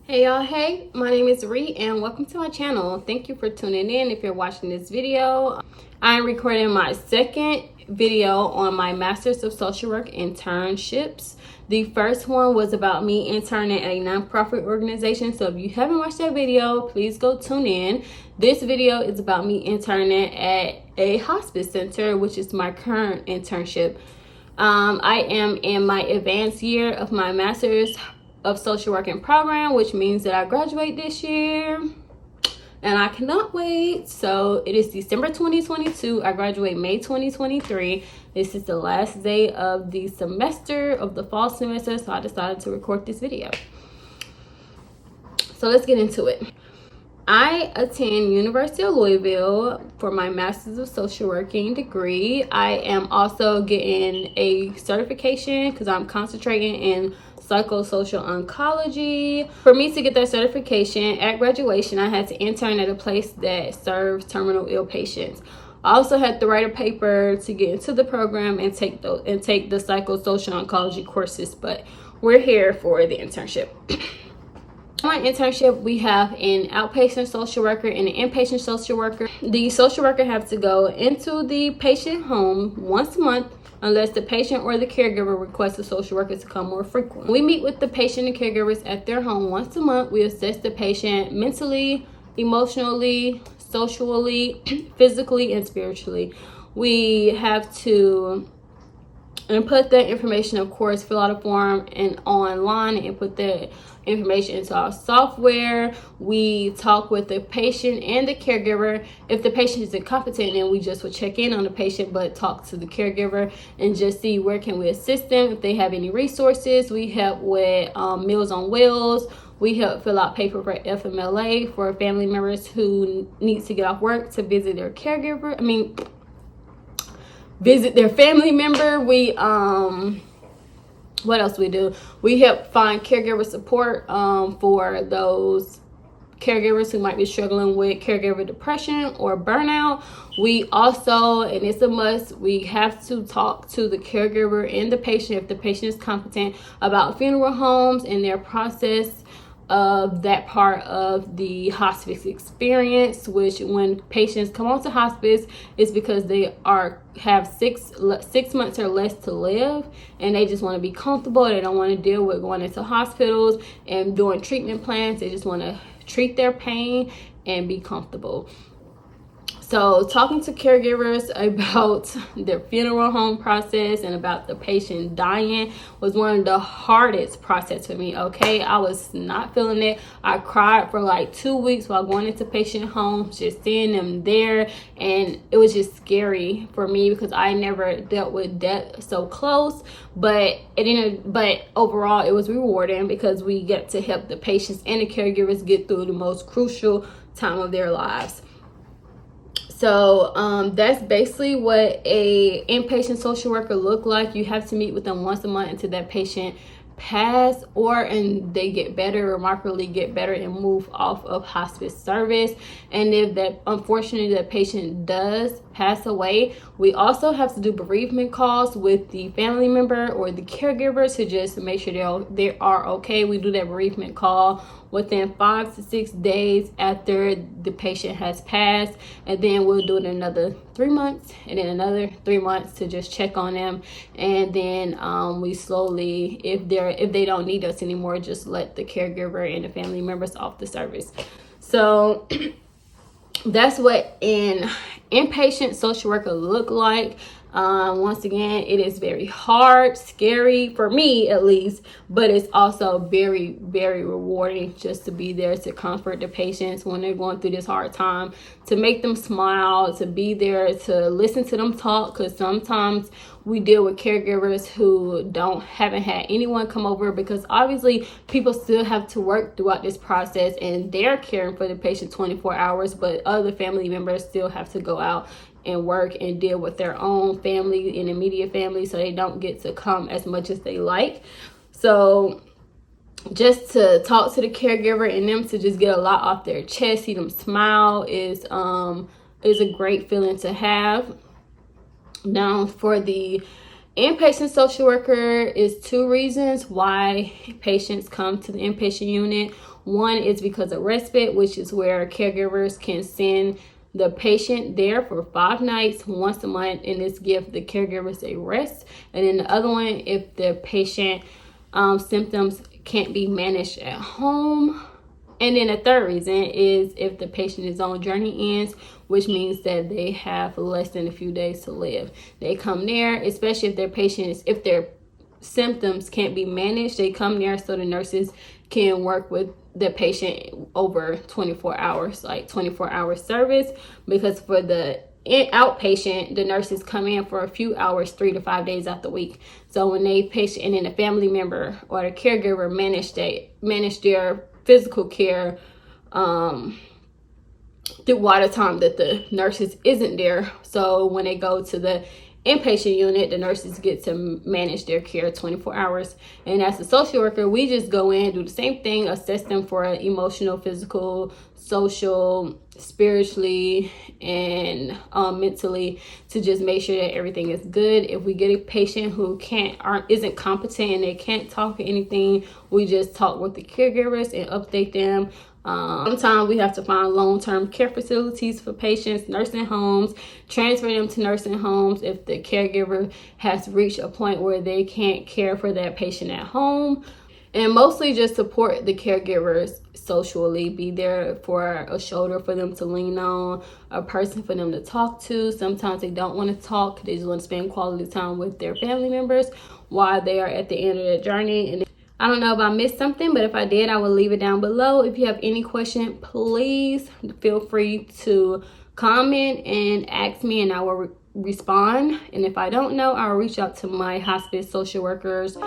Hey y'all, hey, my name is Ree and welcome to my channel. Thank you for tuning in. If you're watching this video, I'm recording my second video on my Masters of Social Work internships. The first one was about me interning at a nonprofit organization, so if you haven't watched that video, please go tune in. This video is about me interning at a hospice center, which is my current internship. I am in my advanced year of my Masters of Social Working program, which means that I graduate this year and I cannot wait. So it is December 2022. I graduate May 2023. This is the last day of the semester, of the fall semester, so I decided to record this video. So let's get into it. I attend University of Louisville for my Masters of Social Working degree. I am also getting a certification because I'm concentrating in psychosocial oncology. For me to get that certification at graduation, I had to intern at a place that serves terminal ill patients. I also had to write a paper to get into the program and take the psychosocial oncology courses, but we're here for the internship. My internship, we have an outpatient social worker and an inpatient social worker. The social worker has to go into the patient home once a month unless the patient or the caregiver requests the social worker to come more frequently. We meet with the patient and caregivers at their home once a month. We assess the patient mentally, emotionally, socially, physically, and spiritually. We have to input that information, of course, fill out a form and online and input that information into our software. We talk with the patient and the caregiver. If the patient is incompetent, then we just will check in on the patient but talk to the caregiver and just see where can we assist them. If they have any resources, we help with Meals on Wheels. We help fill out paper for FMLA for family members who need to get off work to visit their caregiver. Visit their family member. We what else we do? We help find caregiver support for those caregivers who might be struggling with caregiver depression or burnout. We also, and it's a must, we have to talk to the caregiver and the patient, if the patient is competent, about funeral homes and their process of that part of the hospice experience, which when patients come onto hospice, it's because they have six months or less to live and they just want to be comfortable. They don't want to deal with going into hospitals and doing treatment plans. They just want to treat their pain and be comfortable. So talking to caregivers about their funeral home process and about the patient dying was one of the hardest process for me, okay? I was not feeling it. I cried for like 2 weeks while going into patient homes, just seeing them there. And it was just scary for me because I never dealt with death so close. But overall, it was rewarding because we get to help the patients and the caregivers get through the most crucial time of their lives. So that's basically what a inpatient social worker look like. You have to meet with them once a month until that patient pass and they get better, remarkably get better and move off of hospice service. And if that, unfortunately, that patient does pass away, we also have to do bereavement calls with the family member or the caregiver to just make sure they are okay. We do that bereavement call within 5 to 6 days after the patient has passed, and then we'll do it another 3 months and then another 3 months to just check on them. And then we slowly, if they don't need us anymore, just let the caregiver and the family members off the service. So that's what an inpatient social worker look like. Once again, it is very hard, scary for me at least, but it's also very, very rewarding just to be there to comfort the patients when they're going through this hard time, to make them smile, to be there to listen to them talk, because sometimes we deal with caregivers who haven't had anyone come over, because obviously people still have to work throughout this process and they're caring for the patient 24 hours, but other family members still have to go out and work and deal with their own family and immediate family, so they don't get to come as much as they like. So just to talk to the caregiver and them to just get a lot off their chest, see them smile is a great feeling to have. Now for the Inpatient social worker is 2 reasons why patients come to the inpatient unit. One is because of respite, which is where caregivers can send the patient there for 5 nights once a month, and this gives the caregivers a rest. And then the other one, if the patient symptoms can't be managed at home. And then the third reason is if the patient's own journey ends, which means that they have less than a few days to live. They come there, especially if their symptoms can't be managed, they come there so the nurses can work with the patient over 24 hours, like 24-hour service. Because for the outpatient, the nurses come in for a few hours 3 to 5 days out the week. So when they patient and then a family member or the caregiver manage their physical care through all the time that the nurses isn't there. So when they go to the inpatient unit, the nurses get to manage their care 24 hours. And as a social worker, we just go in, do the same thing, assess them for emotional, physical, social, spiritually, and mentally, to just make sure that everything is good. If we get a patient who isn't competent and they can't talk or anything, we just talk with the caregivers and update them. Sometimes we have to find long-term care facilities for patients, nursing homes, transfer them to nursing homes if the caregiver has reached a point where they can't care for that patient at home. And mostly just support the caregivers socially, be there for a shoulder for them to lean on, a person for them to talk to. Sometimes they don't want to talk, they just want to spend quality time with their family members while they are at the end of their journey. And I don't know if I missed something, but if I did, I will leave it down below. If you have any question, please feel free to comment and ask me, and I will respond. And if I don't know, I'll reach out to my hospice social workers.